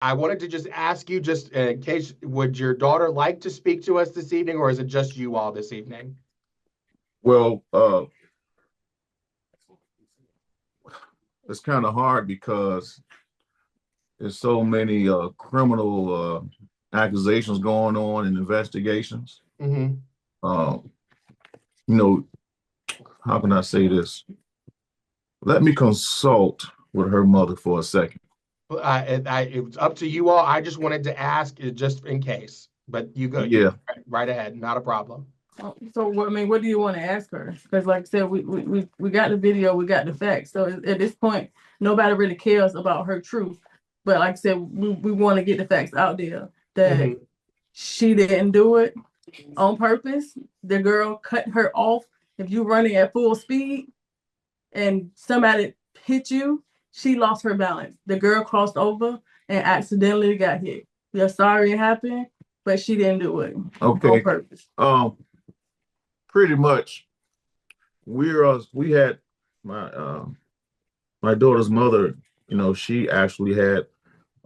I wanted to just ask you, just in case, would your daughter like to speak to us this evening, or is it just you all this evening? Well, it's kind of hard because there's so many criminal accusations going on and investigations. Mm-hmm. Um, you know, how can I say this? Let me consult with her mother for a second. It's up to you all. I just wanted to ask, just in case. But you Yeah, go right ahead, not a problem. So, I mean, what do you want to ask her? Because, like I said, we got the video, we got the facts. So at this point, nobody really cares about her truth. But like I said, we want to get the facts out there that Mm-hmm. she didn't do it on purpose. The girl cut her off. If you running at full speed and somebody hit you, she lost her balance. The girl crossed over and accidentally got hit. We are sorry it happened, but she didn't do it on okay. purpose. Pretty much we had my my daughter's mother, she actually had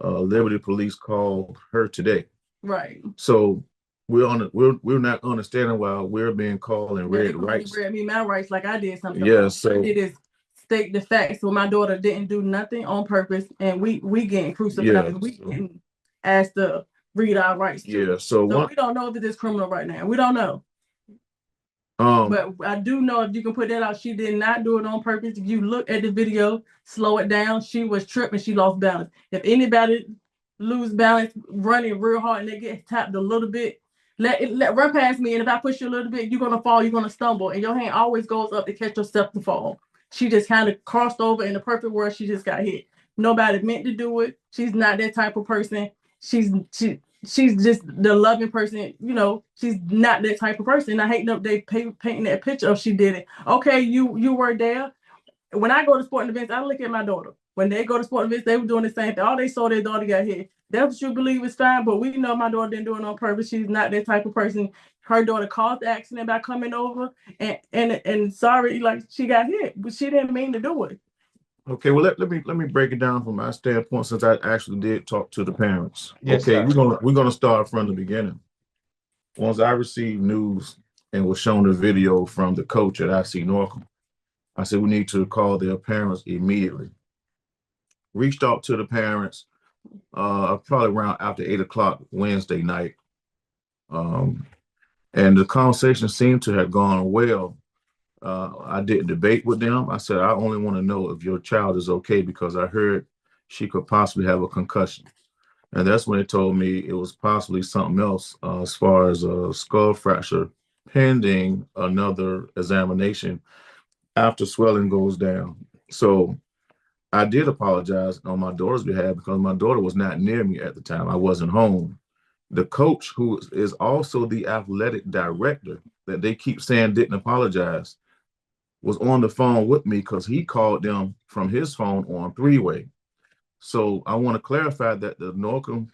Liberty Police call her today. Right. So we're not understanding why we're being called and Yeah, they read called me rights. read me my rights like I did something Yeah, wrong. I so did is state the facts. So my daughter didn't do nothing on purpose, and we getting yeah, crucified. We getting asked to read our rights too. yeah. So So one we don't know if it is criminal right now. We don't know. um But I do know if you can put that out, she did not do it on purpose. If you look at the video, slow it down, she was tripping, she lost balance. If anybody lose balance running real hard and they get tapped a little bit, let run past me. And if I push you a little bit, you're gonna fall, you're gonna stumble, and your hand always goes up to catch yourself to fall. She just kind of crossed over in the perfect world, she just got hit. Nobody meant to do it. She's not that type of person. She's just the loving person, she's not that type of person. I hate that they painting that picture of she did it. Okay, you were there. When I go to sporting events, I look at my daughter. When they go to sporting events, they were doing the same thing. All they saw their daughter got hit. That's what you believe is fine, but we know my daughter didn't do it on purpose. She's not that type of person. Her daughter caused the accident by coming over and sorry, like she got hit, but she didn't mean to do it. okay, well let me break it down from my standpoint since I actually did talk to the parents. Yes, Okay, sir. we're gonna start from the beginning. Once I received news and was shown the video from the coach at IC Norcom, I said we need to call their parents immediately. Reached out to the parents probably around after 8 o'clock Wednesday night. Um, and the conversation seemed to have gone well. I didn't debate with them. I said, I only want to know if your child is okay because I heard she could possibly have a concussion. And that's when they told me it was possibly something else as far as a skull fracture pending another examination after swelling goes down. So I did apologize on my daughter's behalf because my daughter was not near me at the time. I wasn't home. The coach, who is also the athletic director that they keep saying didn't apologize, was on the phone with me because he called them from his phone on three-way. So I want to clarify that the Norcom,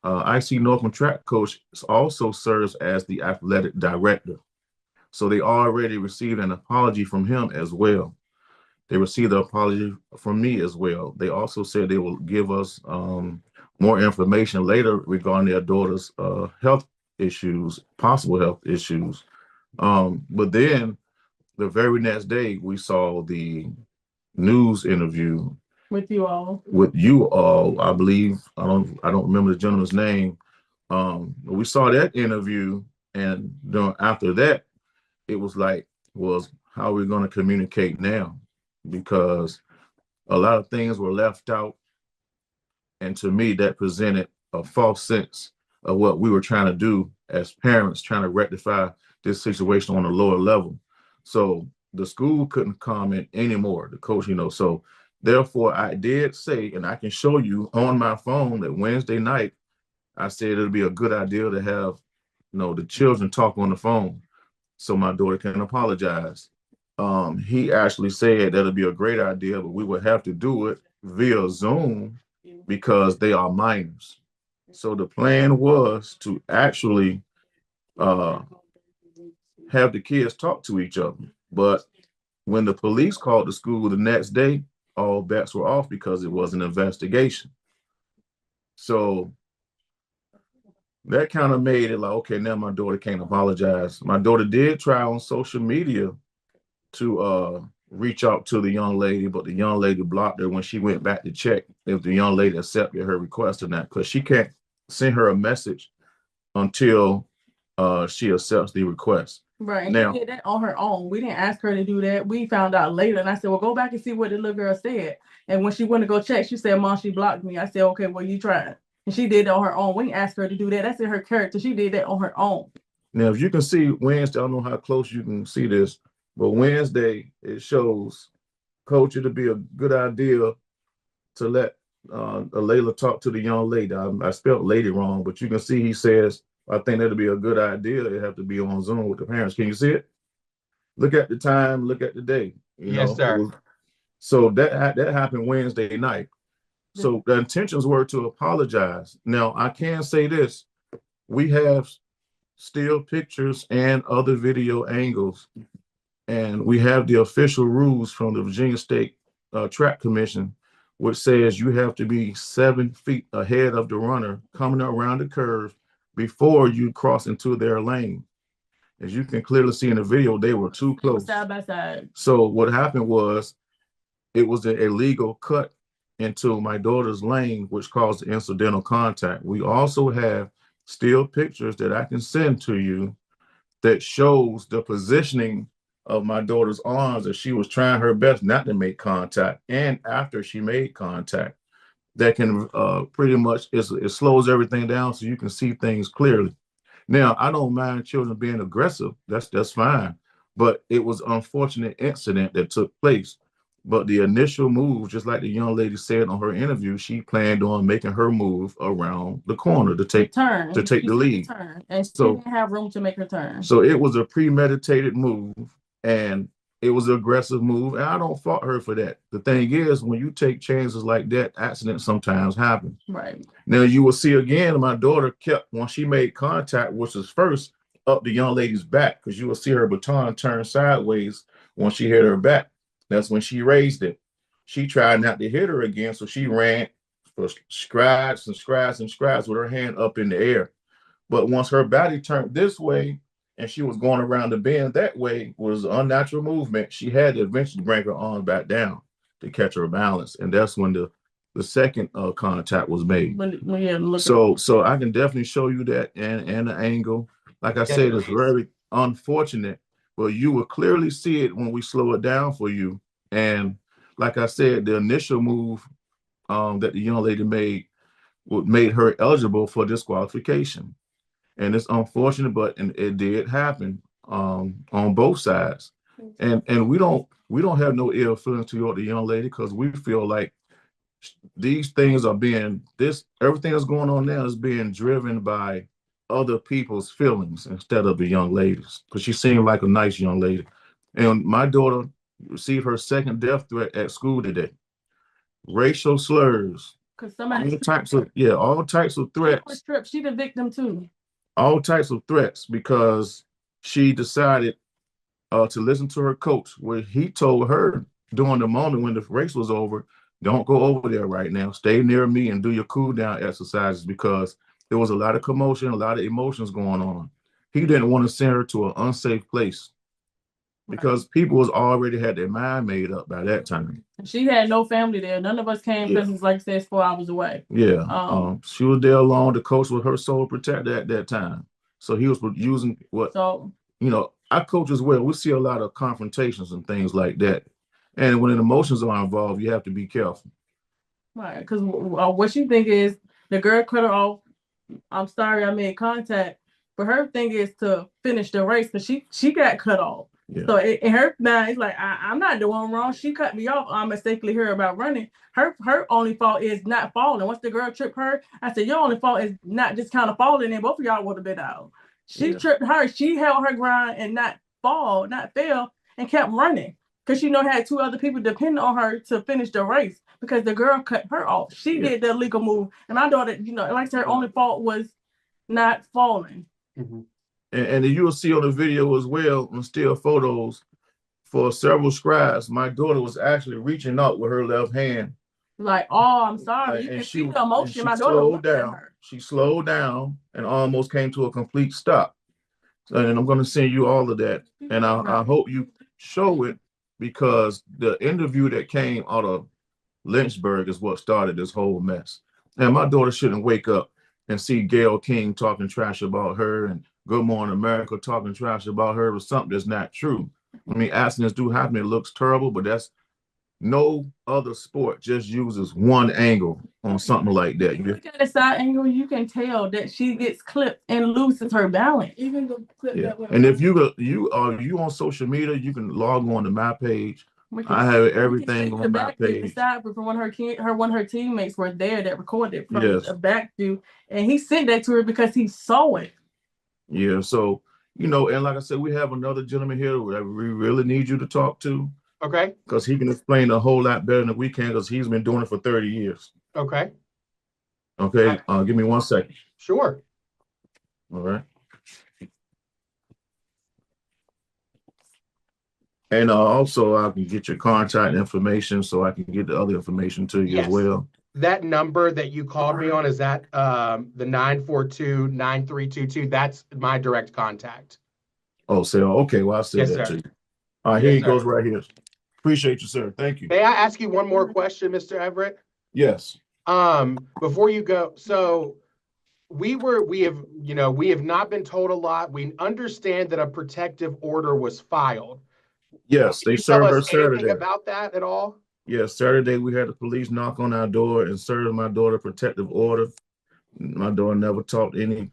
IC Norcom track coach also serves as the athletic director. So they already received an apology from him as well. They received an apology from me as well. They also said they will give us more information later regarding their daughter's health issues, possible health issues. But then the very next day, we saw the news interview With you all. with you all. I believe I don't remember the gentleman's name. We saw that interview, and after that, it was like, was how are we going to communicate now? Because a lot of things were left out, and to me, that presented a false sense of what we were trying to do as parents, trying to rectify this situation on a lower level. So the school couldn't comment anymore, the coach, so therefore I did say, and I can show you on my phone that Wednesday night, I said it'd be a good idea to have, the children talk on the phone so my daughter can apologize. He actually said that'd be a great idea, but we would have to do it via Zoom because they are minors. So the plan was to actually uh, have the kids talk to each other. But when the police called the school the next day, all bets were off because it was an investigation. So that kind of made it like, okay, now my daughter can't apologize. My daughter did try on social media to reach out to the young lady, but the young lady blocked her when she went back to check if the young lady accepted her request or not, because she can't send her a message until she accepts the request. Right. Now, She did that on her own. We didn't ask her to do that. We found out later. And I said, well, go back and see what the little girl said. And when she went to go check, she said, Mom, she blocked me. I said, okay, well, you tried. And she did it on her own. We didn't ask her to do that. That's in her character. She did that on her own. now, if you can see Wednesday, I don't know how close you can see this, but Wednesday, it shows Coach, it'd be a good idea to let Alaila talk to the young lady. I spelled lady wrong, but you can see he says, I think that'd be a good idea. It have to be on Zoom with the parents. Can you see it? Look at the time, look at the day. Yes, sir. So that happened Wednesday night. So the intentions were to apologize. Now, I can say this. We have still pictures and other video angles, and we have the official rules from the Virginia State Track Commission, which says you have to be 7 feet ahead of the runner coming around the curve before you cross into their lane. As you can clearly see in the video, they were too close. Side by side. So what happened was it was an illegal cut into my daughter's lane, which caused incidental contact. We also have still pictures that I can send to you that shows the positioning of my daughter's arms as she was trying her best not to make contact, and after she made contact. That can pretty much, it slows everything down so you can see things clearly. Now, I don't mind children being aggressive. That's fine. But it was an unfortunate incident that took place. But the initial move, just like the young lady said on her interview, she planned on making her move around the corner to take the lead. And she didn't have room to make her turn. So it was a premeditated move, and it was an aggressive move, and I don't fault her for that. The thing is, when you take chances like that, accidents sometimes happen. Right. Now, you will see again, my daughter kept, when she made contact, which was first up the young lady's back, because you will see her baton turn sideways when she hit her back. That's when she raised it. She tried not to hit her again, so she ran for strides and strides and strides with her hand up in the air. But once her body turned this way, and she was going around the bend that way, was an unnatural movement. She had to eventually bring her arm back down to catch her balance. And that's when the second contact was made. So I can definitely show you that and the angle. Like I said, it's very unfortunate, but you will clearly see it when we slow it down for you. And like I said, the initial move that the young lady made her eligible for disqualification. And it's unfortunate, but it did happen on both sides. And we don't have no ill feelings toward the young lady, because we feel like these things are everything that's going on now is being driven by other people's feelings instead of the young ladies, because she seemed like a nice young lady. And my daughter received her second death threat at school today. Racial slurs, all types of threats. She the victim too. All types of threats, because she decided to listen to her coach, where he told her during the moment when the race was over, don't go over there right now. Stay near me and do your cool down exercises, because there was a lot of commotion, a lot of emotions going on. He didn't want to send her to an unsafe place, because people was already had their mind made up by that time. She had no family there. None of us came because it's like I said, 4 hours away. Yeah. She was there alone. The coach was her sole protector at that time. So he was using our coach as well. We see a lot of confrontations and things like that. And when emotions are involved, you have to be careful. Right. Because what she think is the girl cut her off. I'm sorry I made contact. But her thing is to finish the race, because she got cut off. Yeah. So in her mind, it's like, I'm not doing wrong. She cut me off. I mistakenly heard about running. Her only fault is not falling. Once the girl tripped her, I said, your only fault is not just kind of falling, and both of y'all would have been out. She tripped her. She held her ground and not fail, and kept running, because she had 2 other people depending on her to finish the race, because the girl cut her off. She did the illegal move. And my daughter, like I said, her only fault was not falling. Mm-hmm. And you will see on the video as well, on still photos, for several strides, my daughter was actually reaching out with her left hand Like, oh, I'm sorry. You And can she see the emotion. she My daughter slowed looked at down. her. She slowed down and almost came to a complete stop. And I'm going to send you all of that. And I Right. hope you show it, because the interview that came out of Lynchburg is what started this whole mess. And my daughter shouldn't wake up and see Gayle King talking trash about her and Good Morning America talking trash about her or something that's not true. I mean, accidents do happen. It looks terrible, but that's no other sport just uses one angle on something like that. You look at the side angle, you can tell that she gets clipped and loses her balance. Even the clip that went. And if you on social media, you can log on to my page. I have everything on my page. The side from one of her teammates were there that recorded from Yes. the back view, and he sent that to her because he saw it. Yeah, so and like I said, we have another gentleman here that we really need you to talk to. Okay. Because he can explain a whole lot better than we can, because he's been doing it for 30 years. Okay. Okay, give me 1 second. Sure. All right. And also, I can get your contact information so I can get the other information to you as well. That number that you called me on, is that the 942-9322? That's my direct contact. Oh, okay. Well, I'll send that to you. All right, here he goes right here. Appreciate you, sir. Thank you. May I ask you one more question, Mr. Everett? Yes. Before you go, so we have not been told a lot. We understand that a protective order was filed. Yes, they served her Saturday. About that at all? Yes, Saturday we had the police knock on our door and serve my daughter protective order. My daughter never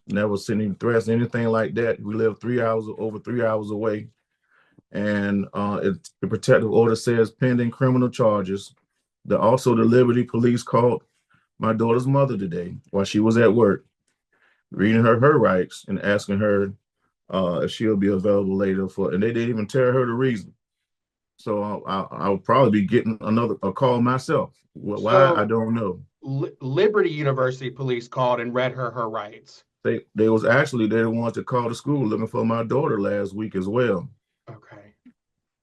never sent any threats, anything like that. We live over 3 hours away. And the protective order says pending criminal charges. The Liberty Police called my daughter's mother today while she was at work, reading her rights and asking her if she'll be available later and they didn't even tell her the reason. So I'll probably be getting a call myself. Why? I don't know. Liberty University Police called and read her rights. They the ones that called the school looking for my daughter last week as well. Okay.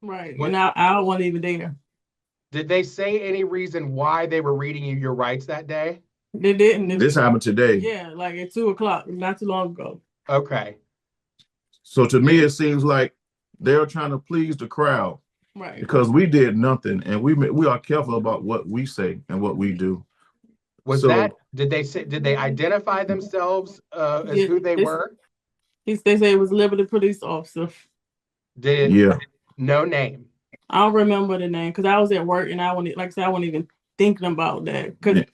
Right. And I wasn't even there. Did they say any reason why they were reading you your rights that day? They didn't. This happened today. Yeah, like at 2:00, not too long ago. Okay. So to me, it seems like they're trying to please the crowd. Right. Because we did nothing, and we are careful about what we say and what we do. Did they identify themselves as who they were? They say it was Liberty Police Officer. No name. I don't remember the name because I was at work and I wasn't even thinking about that. Okay.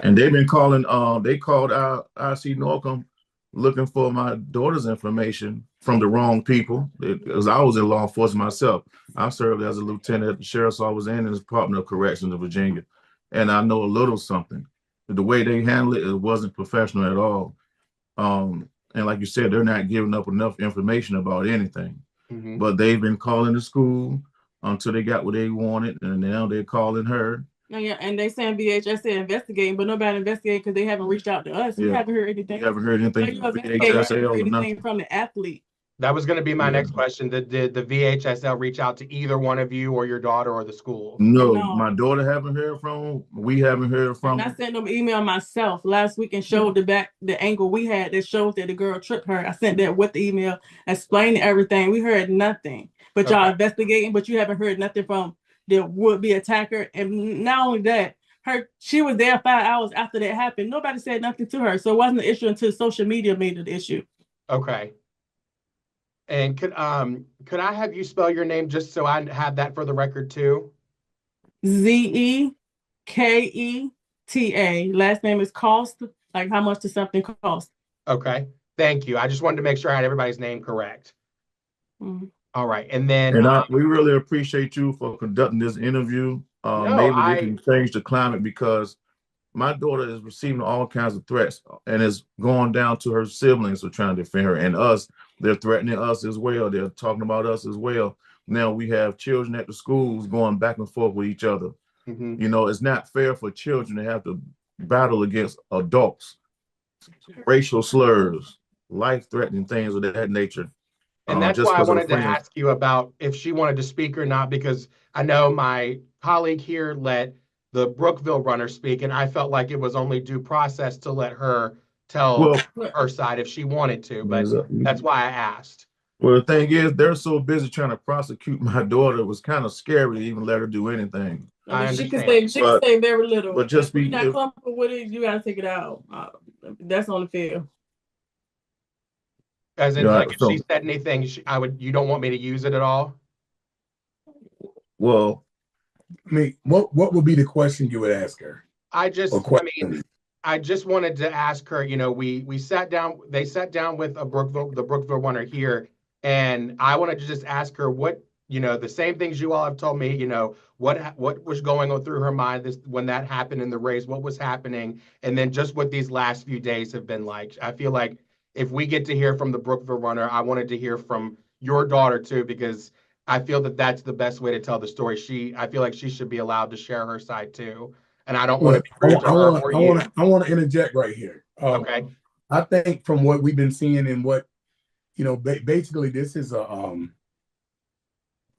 And they've been calling. They called our IC Norcom looking for my daughter's information from the wrong people. Because I was in law enforcement myself. I served as a lieutenant at the sheriff's office and in the Department of Corrections of Virginia, and I know a little something. The way they handle it wasn't professional at all. And like you said, they're not giving up enough information about anything. Mm-hmm. But they've been calling the school until they got what they wanted, and now they're calling her. Yeah, and they saying VHS said investigating, but nobody investigated because they haven't reached out to us. We haven't heard anything. You haven't heard anything from VHSL or nothing from the athlete. That was going to be my next question. Did the VHSL reach out to either one of you or your daughter or the school? No, my daughter haven't heard from them. We haven't heard from them. I sent them an email myself last week and showed the angle we had that shows that the girl tripped her. I sent that with the email explaining everything. We heard nothing. But y'all investigating, but you haven't heard nothing from the would-be attacker. And not only that, she was there 5 hours after that happened. Nobody said nothing to her. So it wasn't an issue until social media made it an issue. Okay. And could I have you spell your name just so I have that for the record too? Zeketa. Last name is Cost. Like how much does something cost? Okay. Thank you. I just wanted to make sure I had everybody's name correct. Mm-hmm. All right. And then we really appreciate you for conducting this interview. Maybe we can change the climate, because my daughter is receiving all kinds of threats and is going down to her siblings who are trying to defend her and us. They're threatening us as well. They're talking about us as well. Now we have children at the schools going back and forth with each other. Mm-hmm. You know, it's not fair for children to have to battle against adults, racial slurs, life-threatening things of that nature. And that's why I wanted to ask you about if she wanted to speak or not, because I know my colleague here let the Brookville runner speak, and I felt like it was only due process to let her tell Well, her side if she wanted to, but there's a- that's why I asked. well, the thing is, they're so busy trying to prosecute my daughter. It was kind of scary to even let her do anything. I She can understand. say very little. But just if you're be not if, comfortable with it, you gotta take it out. That's on the field. As in, yeah. like, if she So, said anything, you don't want me to use it at all? well, I mean, what would be the question you would ask her? I Question. mean, I just wanted to ask her, we sat down, they sat down with the Brookville runner here, and I wanted to just ask her what, the same things you all have told me, what was going on through her mind when that happened in the race, what was happening, and then just what these last few days have been like. I feel like if we get to hear from the Brookville runner, I wanted to hear from your daughter too, because I feel that that's the best way to tell the story. I feel like she should be allowed to share her side too. And I don't want to Well, be rude to her or you. I want to interject right here. Okay. I think from what we've been seeing and what basically this is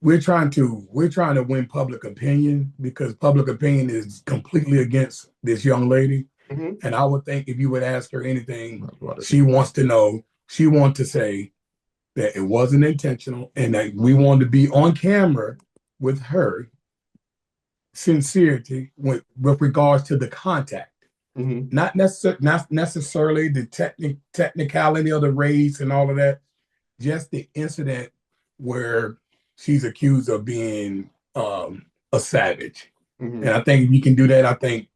we're trying to win public opinion because public opinion is completely against this young lady. Mm-hmm. And I would think if you would ask her anything, she wants to say that it wasn't intentional and that we want to be on camera with her sincerity with regards to the contact. Mm-hmm. Not necessarily the technicality of the race and all of that, just the incident where she's accused of being a savage. Mm-hmm. And I think if you can do that, I think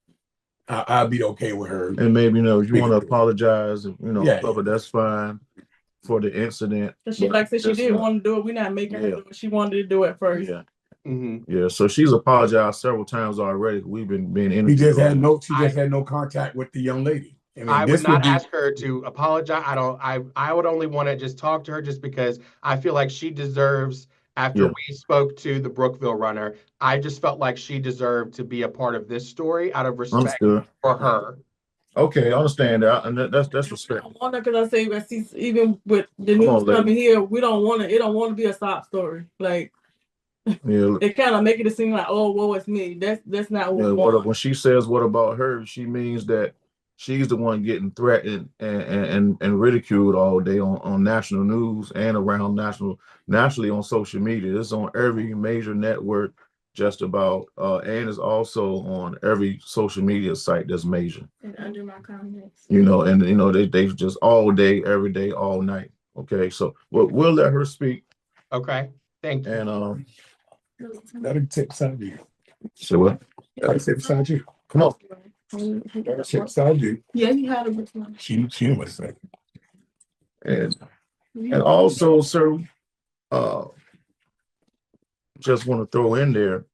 I'll be okay with her. and maybe you want to apologize, cover, that's fine for the incident. She like said she didn't want to do it. We're not making her do it. She wanted to do it first. Yeah. Mm-hmm. Yeah, so she's apologized several times already. We've been being interviewed. She just had no contact with the young lady. I mean, I would not ask her to apologize. I would only want to just talk to her just because I feel like she deserves, after we spoke to the Brookville runner, I just felt like she deserved to be a part of this story out of respect for her. Okay, I understand that, and that's respect. I want her because I say even with the news coming here, we don't want to. It don't want to be a sob story. Like, yeah, it kind of make it seem like, oh, well, it's me. That's not what we want. When she says "what about her," she means that she's the one getting threatened and ridiculed all day on national news and around nationally on social media. It's on every major network, just about, and it's also on every social media site that's major. And under my comments. They just all day, every day, all night. Okay, so we'll let her speak. Okay, thank you. And let her sit beside you. So what? Let her sit beside you. Come on. Let her sit beside you. Yeah, you had a good one. She was saying. And also, sir, just want to throw in there,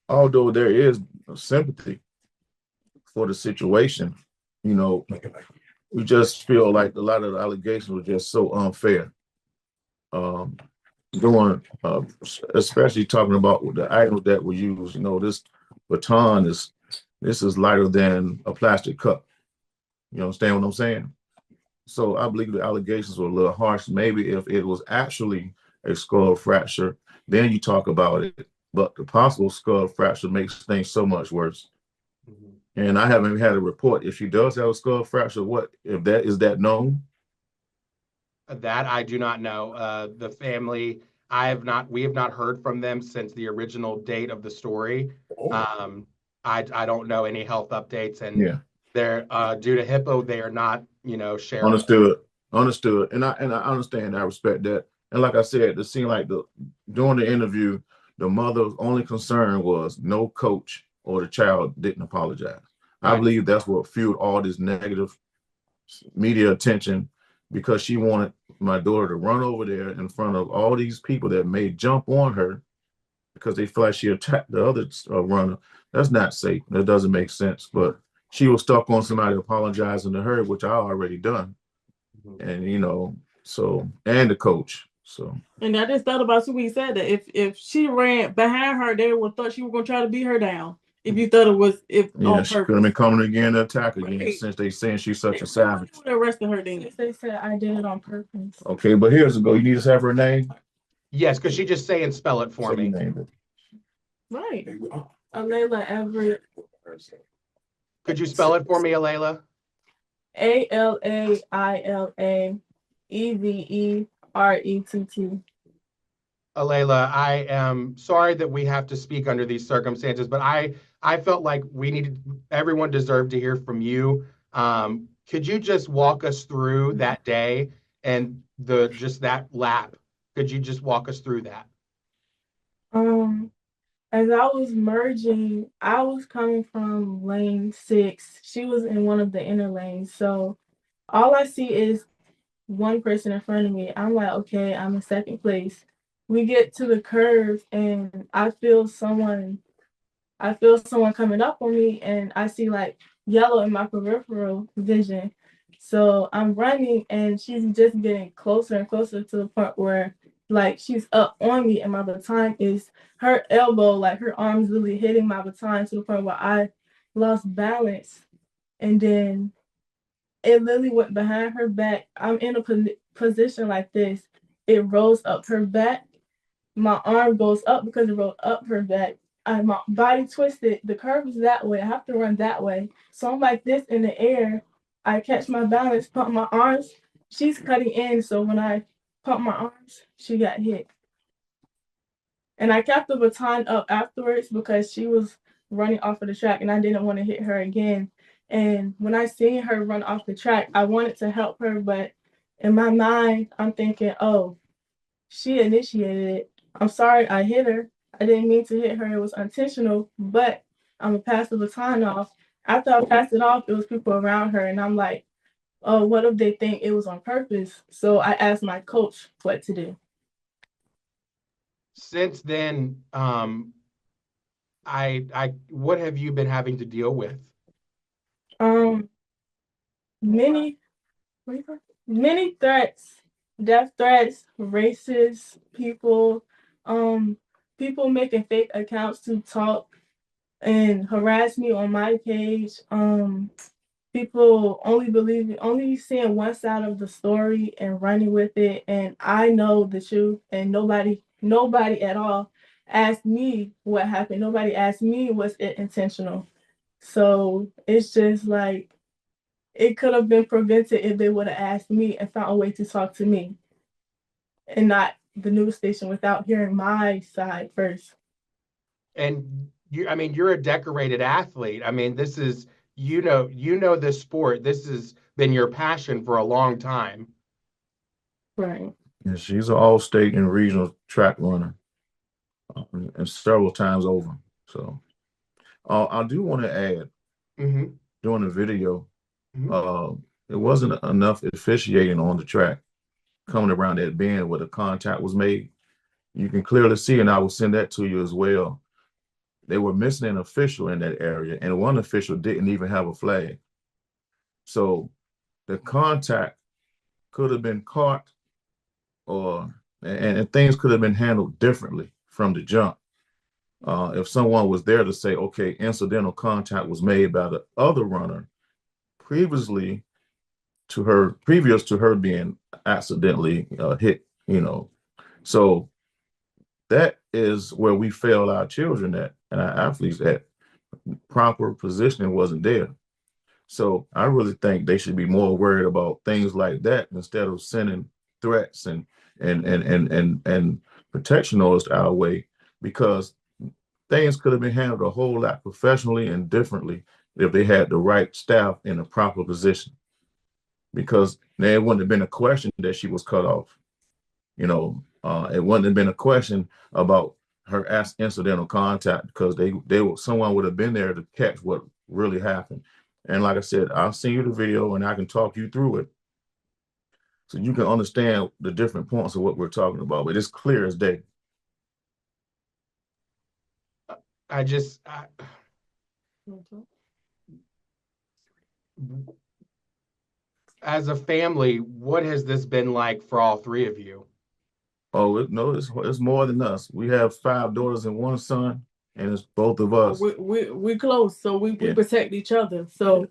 although there is sympathy for the situation, we just feel like a lot of the allegations were just so unfair. Especially talking about the items that were used, this baton this is lighter than a plastic cup. You understand what I'm saying? So I believe the allegations were a little harsh. Maybe if it was actually a skull fracture, then you talk about it. But the possible skull fracture makes things so much worse. Mm-hmm. And I haven't had a report. If she does have a skull fracture, is that known? That I do not know. The family, we have not heard from them since the original date of the story. I don't know any health updates, and they're due to HIPAA, they are not, sharing. Understood. And I understand. I respect that. And like I said, it seemed like during the interview, the mother's only concern was no coach or the child didn't apologize. Right. I believe that's what fueled all this negative media attention, because she wanted my daughter to run over there in front of all these people that may jump on her because they feel like she attacked the other runner. That's not safe. That doesn't make sense. But she was stuck on somebody apologizing to her, which I already done. Mm-hmm. And, and the coach. So. And I just thought about what he said, that if she ran behind her, they would thought she was going to try to beat her down. If you thought it was she could have been coming again to attack again, since they saying she's such a savage. They arrested her then. They said I did it on purpose. Okay, but here's a go. You need to have her name? Yes, because she just say and spell it for me. Right. Alaila Everett. Could you spell it for me, Alaila? ALAILA Alaila, I am sorry that we have to speak under these circumstances, but I felt like everyone deserved to hear from you. Could you just walk us through that day and just that lap? Could you just walk us through that? As I was merging, I was coming from lane 6. She was in one of the inner lanes. So all I see is one person in front of me. I'm like, okay, I'm in second place. We get to the curve and I feel someone coming up on me, and I see like yellow in my peripheral vision. So I'm running and she's just getting closer and closer to the point where like she's up on me and my baton is her elbow, like her arm's really hitting my baton to the point where I lost balance. And then it literally went behind her back. I'm in a position like this. It rolls up her back. My arm goes up because it rolled up her back. My body twisted. The curve is that way. I have to run that way. So I'm like this in the air. I catch my balance, pump my arms. She's cutting in. So when I pump my arms, she got hit. And I kept the baton up afterwards because she was running off of the track and I didn't want to hit her again. And when I seen her run off the track, I wanted to help her, but in my mind, I'm thinking, oh, she initiated it. I'm sorry I hit her. I didn't mean to hit her. It was intentional, but I'm gonna pass the baton off. After I passed it off, it was people around her, and I'm like, oh, what if they think it was on purpose? So I asked my coach what to do. Since then, what have you been having to deal with? Many many threats, death threats, racist people, people making fake accounts to talk and harass me on my page. People only seeing one side of the story and running with it. And I know the truth, and nobody at all asked me what happened. Nobody asked me, was it intentional? So it's just like it could have been prevented if they would have asked me and found a way to talk to me and not the news station without hearing my side first. And you're a decorated athlete. I mean, this is, this sport. This has been your passion for a long time. Right. And she's an all-state and regional track runner, and several times over. So I do want to add, during the video, it wasn't enough officiating on the track coming around that bend where the contact was made. You can clearly see, and I will send that to you as well. They were missing an official in that area, and one official didn't even have a flag. So the contact could have been caught, and things could have been handled differently from the jump. If someone was there to say, okay, incidental contact was made by the other runner previous to her being accidentally hit, So that is where we fail our children at and our athletes at. Proper positioning wasn't there. So I really think they should be more worried about things like that instead of sending threats and protection orders our way, because things could have been handled a whole lot professionally and differently if they had the right staff in a proper position. Because there wouldn't have been a question that she was cut off. It wouldn't have been a question about her incidental contact, because someone would have been there to catch what really happened. And like I said, I'll send you the video and I can talk you through it so you can understand the different points of what we're talking about. But it's clear as day. As a family, what has this been like for all three of you? Oh, it's more than us. We have 5 daughters and 1 son, and it's both of us. We're close, so we protect each other. So,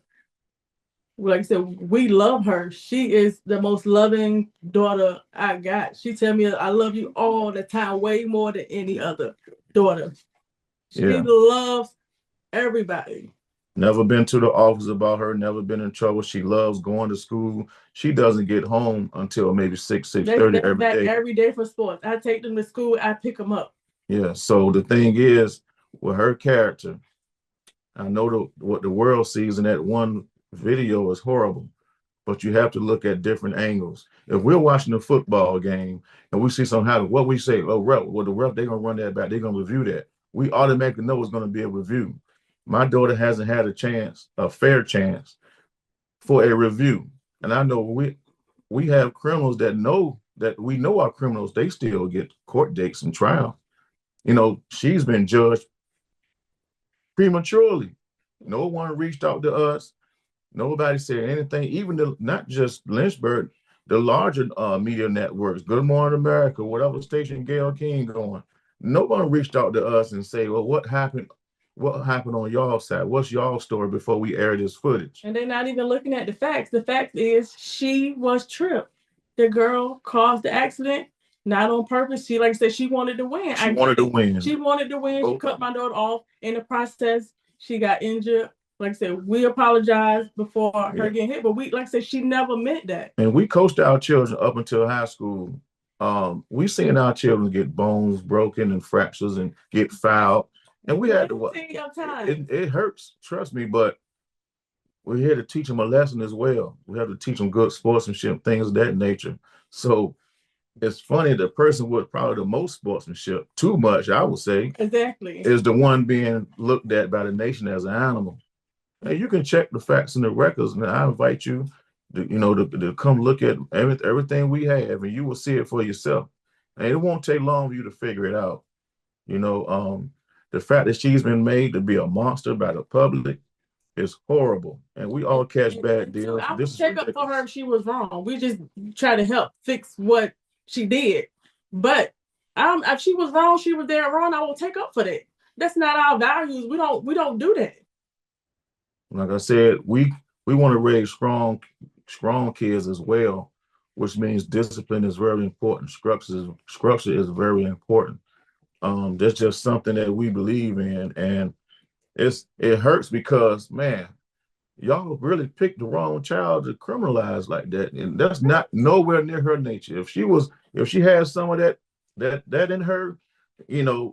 like I said, we love her. She is the most loving daughter I got. She tell me I love you all the time, way more than any other daughter. She loves everybody. Never been to the office about her, never been in trouble. She loves going to school. She doesn't get home until maybe 6:30 every back day. Every day for sports. I take them to school, I pick them up. Yeah. So the thing is, with her character, I know what the world sees in that one video is horrible, but you have to look at different angles. If we're watching a football game and we see something happen, what we say, oh, ref, well, the ref, they're going to run that back. They're going to review that. We automatically know it's going to be a review. My daughter hasn't had a fair chance for a review. And I know we have criminals that we know are criminals. They still get court dates and trial. You know, she's been judged prematurely. No one reached out to us. Nobody said anything. Even not just Lynchburg, the larger media networks, Good Morning America, whatever station Gayle King going, no one reached out to us and say, well, what happened? What happened on y'all side? What's y'all story before we air this footage? And they're not even looking at the facts. The fact is she was tripped. The girl caused the accident, not on purpose. She, like I said, she wanted to win. She wanted to win. She wanted to win. She cut my daughter off. In the process, she got injured. Like I said, we apologize before her getting hit, but like I said, she never meant that. And we coached our children up until high school. We seen our children get bones broken and fractures and get fouled. And we had to it hurts, trust me, but we're here to teach them a lesson as well. We have to teach them good sportsmanship, things of that nature. So it's funny, the person with probably the most sportsmanship, too much, I would say, exactly, is the one being looked at by the nation as an animal. And you can check the facts and the records, and I invite you to come look at everything we have, and you will see it for yourself. And it won't take long for you to figure it out. The fact that she's been made to be a monster by the public is horrible, and we all catch bad deals. I would check up for her if she was wrong. We just try to help fix what she did. But if she was wrong, she was there wrong. I will take up for that. That's not our values. We don't do that. Like I said, we want to raise strong kids as well, which means discipline is very important. Structure is very important. That's just something that we believe in, and it hurts because, man, y'all really picked the wrong child to criminalize like that, and that's not nowhere near her nature. If she has some of that in her,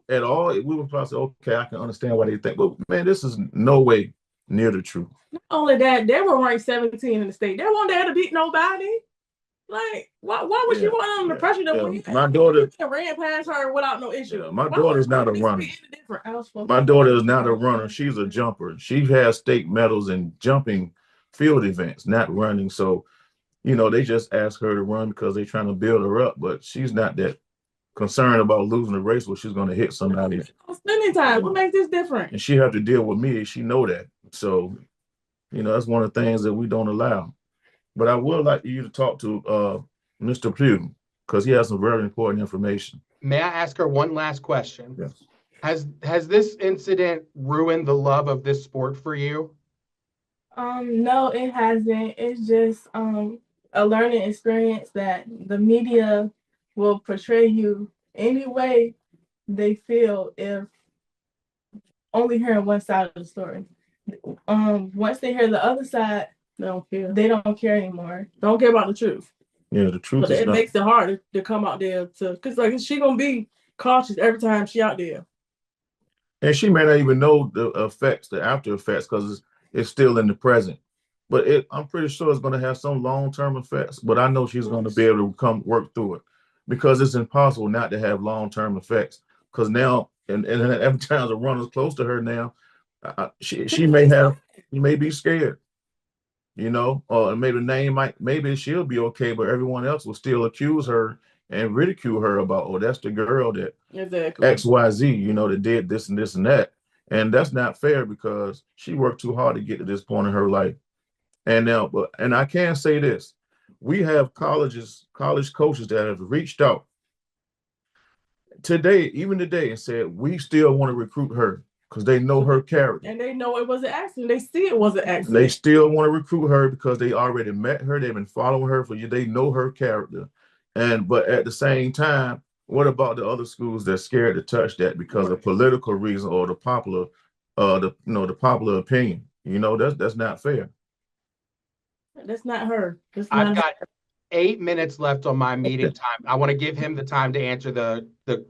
at all, we would probably say, okay, I can understand why they think, but man, this is no way near the truth. Not only that, they were ranked 17 in the state. They weren't there to beat nobody. Like, why would she want them the pressure to win? My daughter ran past her without no issue. My daughter's not a runner. My daughter is not a runner. She's a jumper. She has state medals in jumping field events, not running. So, they just ask her to run because they're trying to build her up, but she's not that concerned about losing the race where she's going to hit somebody. Spending time. What makes this different? And she have to deal with me. She know that. So, that's one of the things that we don't allow. But I would like you to talk to Mr. Pugh, because he has some very important information. May I ask her one last question? Yes. Has this incident ruined the love of this sport for you? No, it hasn't. It's just a learning experience that the media will portray you any way they feel if only hearing one side of the story. Once they hear the other side, they don't care anymore. Don't care about the truth. Yeah, the truth is it makes it hard to come out there because like she gonna be cautious every time she out there. And she may not even know the after effects, because it's still in the present. But I'm pretty sure it's going to have some long-term effects. But I know she's going to be able to work through it, because it's impossible not to have long-term effects. Because now, and every time the runner's close to her now, she may be scared, or maybe she'll be okay, but everyone else will still accuse her and ridicule her about, oh, that's the girl that XYZ, that did this and this and that. And that's not fair, because she worked too hard to get to this point in her life. And now, and I can say this, we have college coaches that have reached out even today, and said, we still want to recruit her because they know her character. And they know it was an accident. They see it was an accident. They still want to recruit her because they already met her. They've been following her they know her character. But at the same time, What about the other schools that's scared to touch that because of political reason or the popular, the popular opinion? That's not fair. That's not her. That's I've not her. got 8 minutes left on my meeting time. I want to give him the time to answer the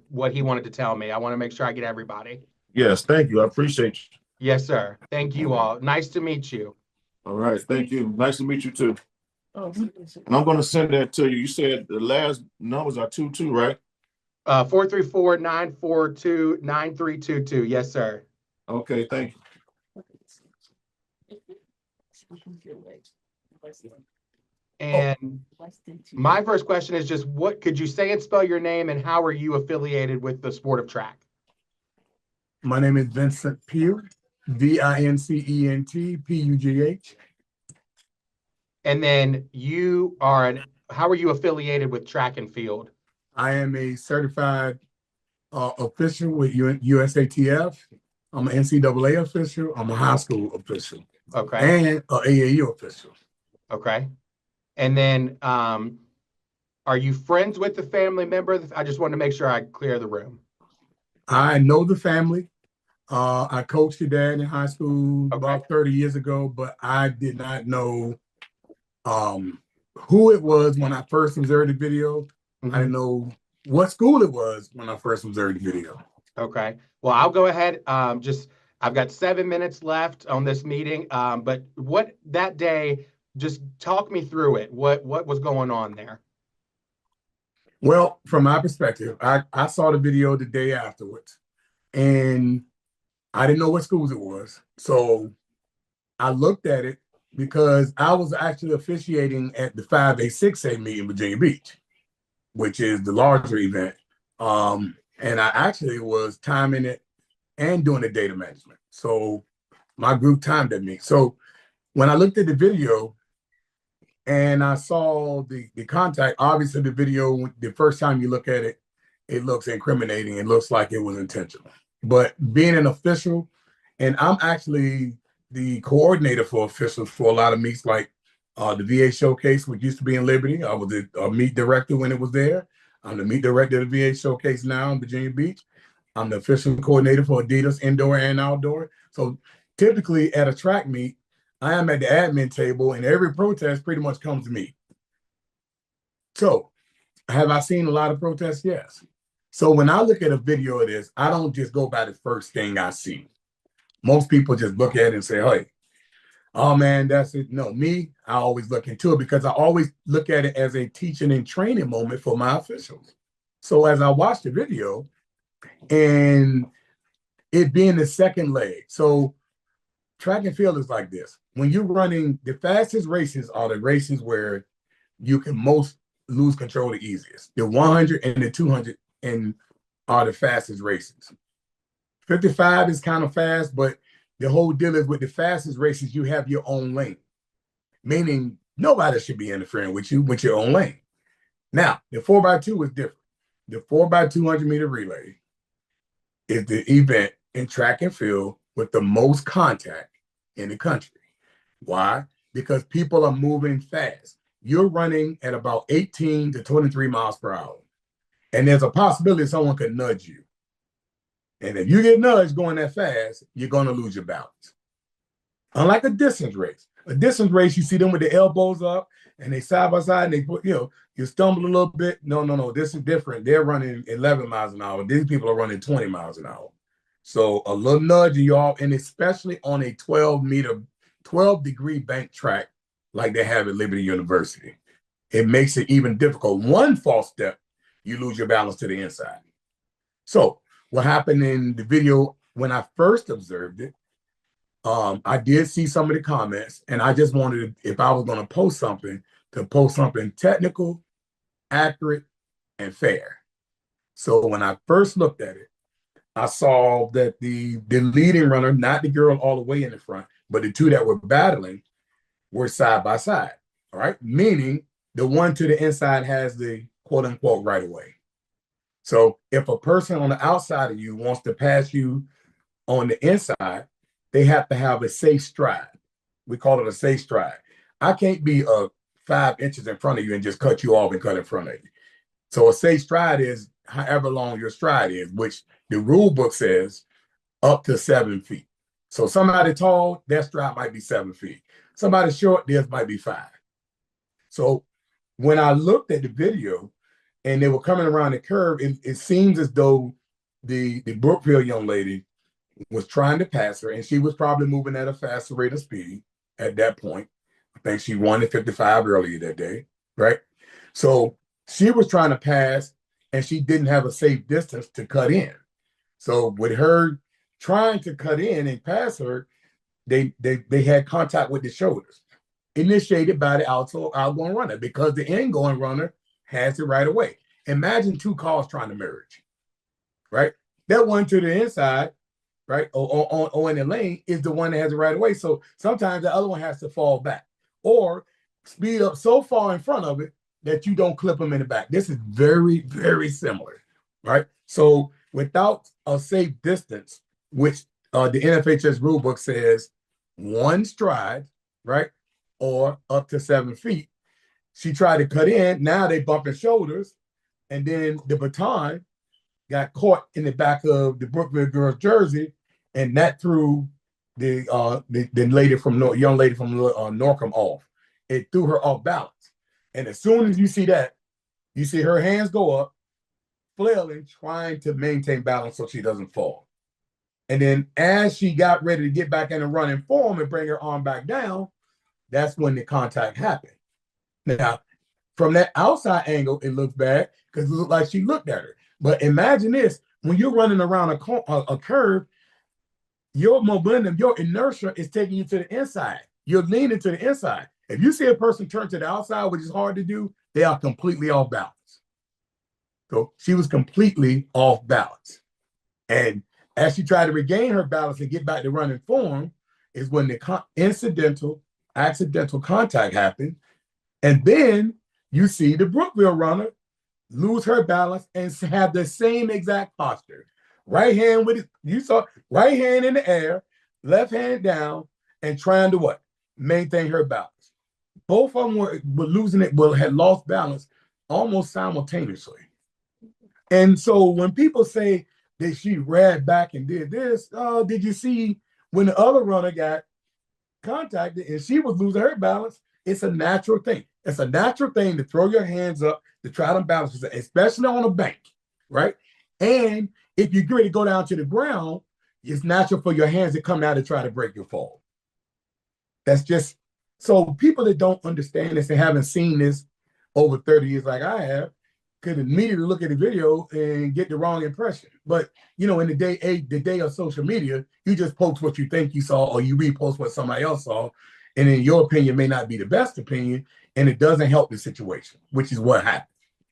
what he wanted to tell me. I want to make sure I get everybody. Yes, thank you. I appreciate you. Yes, sir. Thank you all. Nice to meet you. All right, thank you. Nice to meet you too. Oh, And I'm gonna send that to you. You said the last numbers are 22, right? 434-942-9322. Yes, sir. Okay, thank you. And my first question is just what could you say and spell your name and how are you affiliated with the sport of track? My name is Vincent Pugh, Vincent Pugh. And then how are you affiliated with track and field? I am a certified official with USATF. I'm an NCAA official. I'm a high school official. Okay. And an AAU official. Okay. And then are you friends with the family member? I just want to make sure I clear the room. I know the family. I coached your dad in high school about 30 years ago, but I did not know who it was when I first observed the video. I didn't know what school it was when I first observed the video. Okay. Well, I'll go ahead. I've got 7 minutes left on this meeting. But what that day, just talk me through it. What was going on there? Well, from my perspective, I saw the video the day afterwards, and I didn't know what schools it was. So I looked at it because I was actually officiating at the 5A, 6A meet in Virginia Beach, which is the larger event. And I actually was timing it and doing the data management. So my group timed at me. So when I looked at the video and I saw the contact, obviously the video, the first time you look at it, it looks incriminating. It looks like it was intentional. But being an official, and I'm actually the coordinator for officials for a lot of meets like the VA Showcase, which used to be in Liberty. I was the meet director when it was there. I'm the meet director of the VA Showcase now in Virginia Beach. I'm the official coordinator for Adidas indoor and outdoor. So typically at a track meet, I am at the admin table and every protest pretty much comes to me. So have I seen a lot of protests? Yes. So when I look at a video of this, I don't just go by the first thing I see. Most people just look at it and say, hey, oh man, that's it. No, me, I always look into it because I always look at it as a teaching and training moment for my officials. So as I watch the video and it being the second leg, so track and field is like this. When you're running, the fastest races are the races where you can most lose control the easiest. The 100 and the 200 are the fastest races. 55 is kind of fast, but the whole deal is with the fastest races, you have your own lane, meaning nobody should be interfering with you with your own lane. Now, the 4x2 is different. The 4x200 meter relay is the event in track and field with the most contact in the country. Why? Because people are moving fast. You're running at about 18 to 23 miles per hour. And there's a possibility someone could nudge you. And if you get nudged going that fast, you're going to lose your balance. Unlike a distance race. A distance race, you see them with the elbows up and they side by side and they put, you stumble a little bit. No. This is different. They're running 11 miles an hour. These people are running 20 miles an hour. So a little nudge you all, and especially on a 12-degree bank track like they have at Liberty University, it makes it even difficult. One false step, you lose your balance to the inside. So what happened in the video when I first observed it, I did see some of the comments, and I just wanted, if I was going to post something, to post something technical, accurate, and fair. So when I first looked at it, I saw that the leading runner, not the girl all the way in the front, but the two that were battling were side by side, all right? Meaning the one to the inside has the quote unquote right of way. So if a person on the outside of you wants to pass you on the inside, they have to have a safe stride. We call it a safe stride. I can't be 5 inches in front of you and just cut you off and cut in front of you. So a safe stride is however long your stride is, which the rule book says up to 7 feet. So somebody tall, their stride might be 7 feet. Somebody short, theirs might be 5. So when I looked at the video and they were coming around the curve, it seems as though the Brookville young lady was trying to pass her, and she was probably moving at a faster rate of speed at that point. I think she won at 55 earlier that day, right? So she was trying to pass, and she didn't have a safe distance to cut in. So with her trying to cut in and pass her, they had contact with the shoulders, initiated by the outgoing runner, because the ingoing runner has it right away. Imagine 2 cars trying to merge, right? That one to the inside, right, or in the lane is the one that has it right away. So sometimes the other one has to fall back or speed up so far in front of it that you don't clip them in the back. This is very, very similar, right? So without a safe distance, which the NFHS rulebook says 1 stride, right, or up to 7 feet, she tried to cut in. Now they bumping shoulders, and then the baton got caught in the back of the Brookville girl's jersey, and that threw the lady from young lady from Norcom off. It threw her off balance, and as soon as you see that, you see her hands go up, flailing, trying to maintain balance so she doesn't fall. And then as she got ready to get back in a running form and bring her arm back down, that's when the contact happened. Now, from that outside angle, it looks bad because it looked like she looked at her. But imagine this: when you're running around a curve, your momentum, your inertia is taking you to the inside. You're leaning to the inside. If you see a person turn to the outside, which is hard to do, they are completely off balance. So she was completely off balance. And as she tried to regain her balance and get back to running form, is when the accidental contact happened. And then you see the Brookville runner lose her balance and have the same exact posture. Right hand with it, you saw right hand in the air, left hand down, and trying to what? Maintain her balance. Both of them were losing it, had lost balance almost simultaneously. And so when people say that she ran back and did this, did you see when the other runner got contacted and she was losing her balance? It's a natural thing. It's a natural thing to throw your hands up to try to balance yourself, especially on a bank, right? And if you're going to go down to the ground, it's natural for your hands to come down to try to break your fall. That's just, so people that don't understand this and haven't seen this over 30 years like I have could immediately look at the video and get the wrong impression. But, you know, in the day of social media, you just post what you think you saw or you repost what somebody else saw. And in your opinion may not be the best opinion, and it doesn't help the situation, which is what happened.